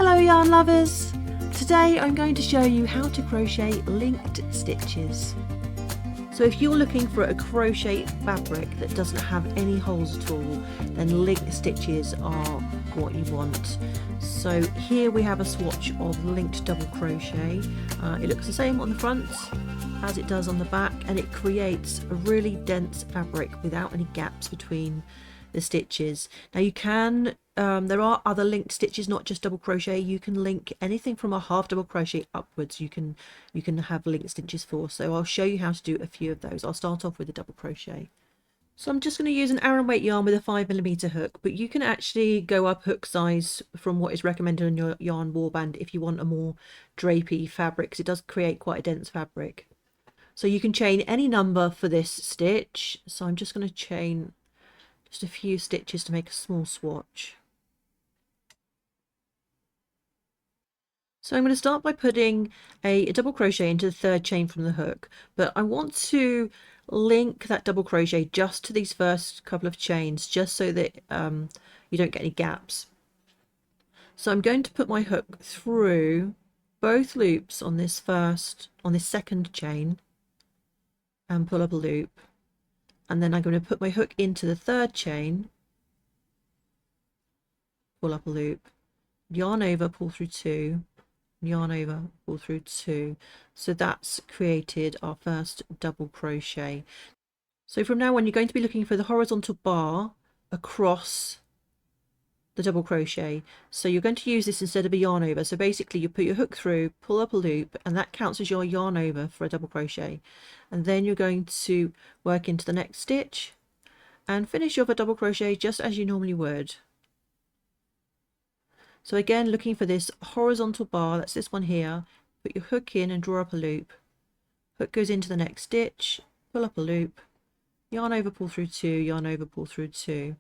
Hello yarn lovers! Today I'm going to show you how to crochet linked stitches. So if you're looking for a crochet fabric that doesn't have any holes at all, then linked stitches are what you want. So here we have a swatch of linked double crochet. It looks the same on the front as it does on the back, and it creates a really dense fabric without any gaps between the stitches. Now you can there are other linked stitches, not just double crochet. You can link anything from a half double crochet upwards. You can have linked stitches for. So I'll show you how to do a few of those. I'll start off with a double crochet. So I'm just going to use an Aran weight yarn with a 5mm hook, but you can actually go up hook size from what is recommended on your yarn warband if you want a more drapey fabric, because it does create quite a dense fabric. So you can chain any number for this stitch. So I'm just going to chain just a few stitches to make a small swatch. So I'm going to start by putting a double crochet into the third chain from the hook, but I want to link that double crochet just to these first couple of chains, just so that you don't get any gaps. So I'm going to put my hook through both loops on this second chain and pull up a loop, and then I'm going to put my hook into the third chain, pull up a loop, yarn over, pull through two, yarn over, pull through two. So that's created our first double crochet. So from now on you're going to be looking for the horizontal bar across the double crochet. So you're going to use this instead of a yarn over. So basically you put your hook through, pull up a loop, and that counts as your yarn over for a double crochet. And then you're going to work into the next stitch and finish off a double crochet just as you normally would. So again, looking for this horizontal bar, that's this one here, put your hook in and draw up a loop. Hook goes into the next stitch, pull up a loop, yarn over, pull through two, yarn over, pull through two.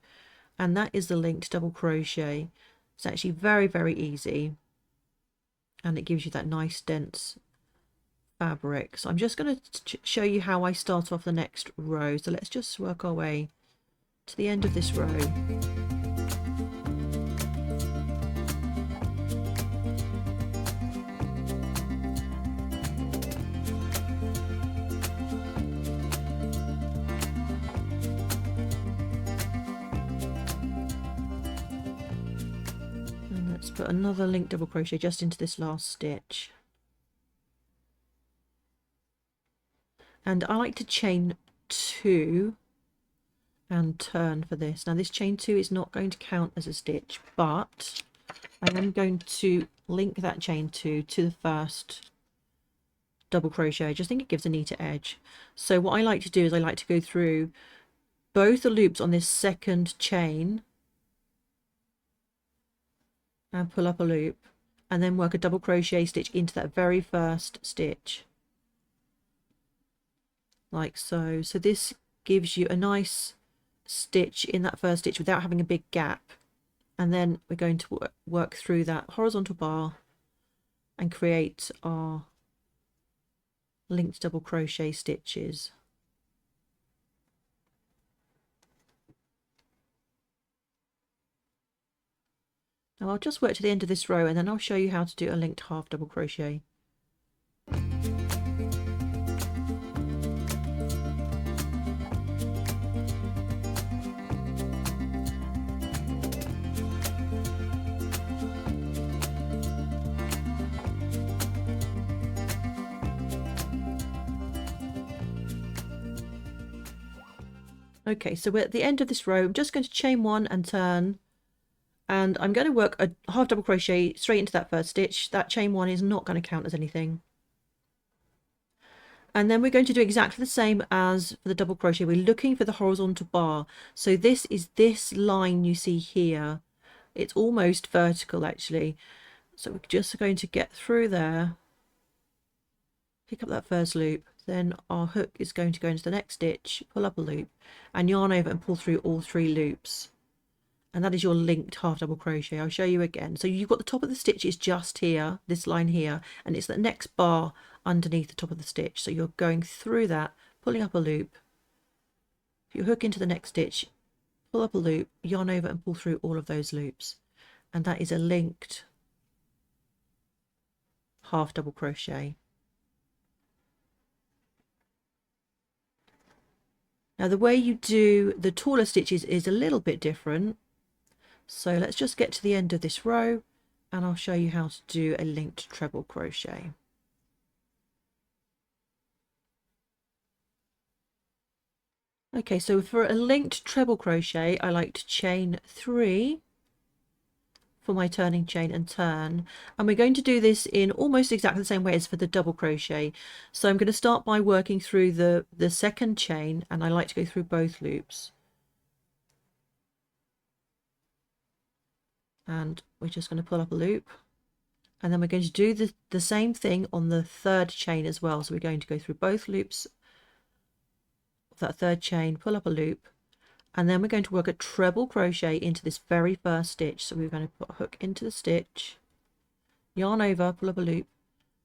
And that is the linked double crochet. It's actually very, very easy. And it gives you that nice dense fabric. So I'm just going to show you how I start off the next row. So let's just work our way to the end of this row. Put another linked double crochet just into this last stitch, and I like to chain two and turn for this. Now this chain two is not going to count as a stitch, but I am going to link that chain two to the first double crochet. I just think it gives a neater edge. So what I like to do is I like to go through both the loops on this second chain and pull up a loop, and then work a double crochet stitch into that very first stitch, like so. So this gives you a nice stitch in that first stitch without having a big gap, and then we're going to work through that horizontal bar and create our linked double crochet stitches. Now I'll just work to the end of this row, and then I'll show you how to do a linked half double crochet. Okay, so we're at the end of this row. I'm just going to chain one and turn, and I'm going to work a half double crochet straight into that first stitch. That chain one is not going to count as anything. And then we're going to do exactly the same as for the double crochet. We're looking for the horizontal bar. So this is this line you see here. It's almost vertical actually. So we're just going to get through there, pick up that first loop, then our hook is going to go into the next stitch, pull up a loop, and yarn over and pull through all three loops. And that is your linked half double crochet. I'll show you again. So you've got the top of the stitch is just here, this line here, and it's the next bar underneath the top of the stitch. So you're going through that, pulling up a loop. If you hook into the next stitch, pull up a loop, yarn over and pull through all of those loops. And that is a linked half double crochet. Now the way you do the taller stitches is a little bit different. So let's just get to the end of this row and I'll show you how to do a linked treble crochet. Okay, so for a linked treble crochet, I like to chain 3 for my turning chain and turn, and we're going to do this in almost exactly the same way as for the double crochet. So I'm going to start by working through the second chain, and I like to go through both loops. And we're just going to pull up a loop, and then we're going to do the same thing on the third chain as well. So we're going to go through both loops of that third chain, pull up a loop, and then we're going to work a treble crochet into this very first stitch. So we're going to put a hook into the stitch, yarn over, pull up a loop,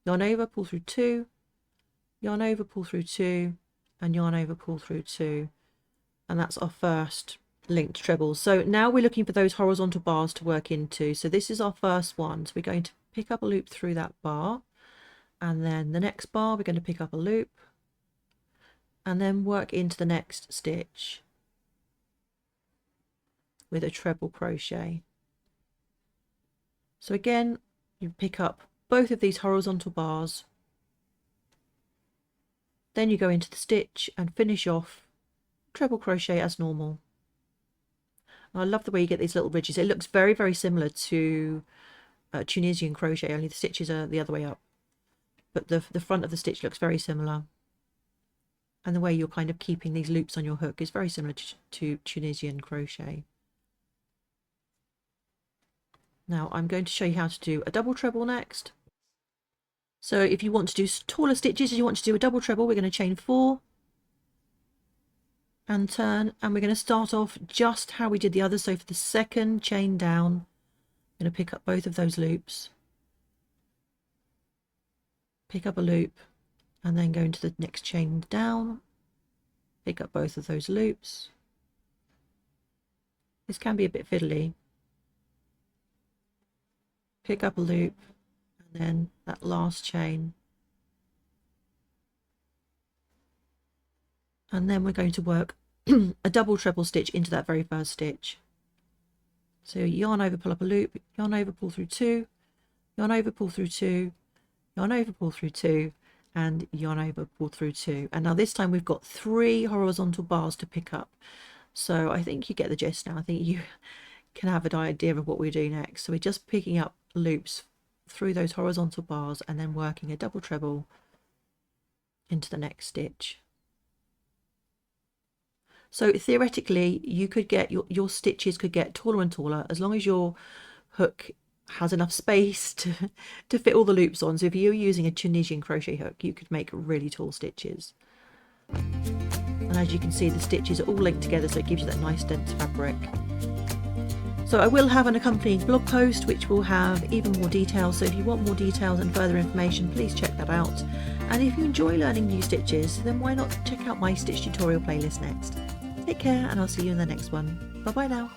yarn over, pull through 2, yarn over, pull through 2, and yarn over, pull through 2, and that's our first linked treble. So now we're looking for those horizontal bars to work into. So this is our first one. So we're going to pick up a loop through that bar, and then the next bar we're going to pick up a loop and then work into the next stitch with a treble crochet. So again, you pick up both of these horizontal bars, then you go into the stitch and finish off treble crochet as normal. And I love the way you get these little ridges. It looks very, very similar to Tunisian crochet, only the stitches are the other way up, but the front of the stitch looks very similar, and the way you're kind of keeping these loops on your hook is very similar to Tunisian crochet. Now I'm going to show you how to do a double treble next. So if you want to do taller stitches, you want to do a double treble, we're going to chain 4 and turn, and we're going to start off just how we did the other. So for the second chain down, I'm going to pick up both of those loops, pick up a loop, and then go into the next chain down, pick up both of those loops. This can be a bit fiddly. Pick up a loop, and then that last chain, and then we're going to work a double treble stitch into that very first stitch. So yarn over, pull up a loop, yarn over, pull through 2, yarn over, pull through 2, yarn over, pull through 2, and yarn over, pull through 2. And now this time we've got 3 horizontal bars to pick up. So I think you get the gist now. I think you can have an idea of what we do next. So we're just picking up loops through those horizontal bars and then working a double treble into the next stitch. So theoretically you could get your stitches could get taller and taller as long as your hook has enough space to fit all the loops on. So if you're using a Tunisian crochet hook, you could make really tall stitches. And as you can see, the stitches are all linked together, so it gives you that nice dense fabric. So I will have an accompanying blog post which will have even more details, so if you want more details and further information, please check that out. And if you enjoy learning new stitches, then why not check out my stitch tutorial playlist next. Take care, and I'll see you in the next one. Bye bye now.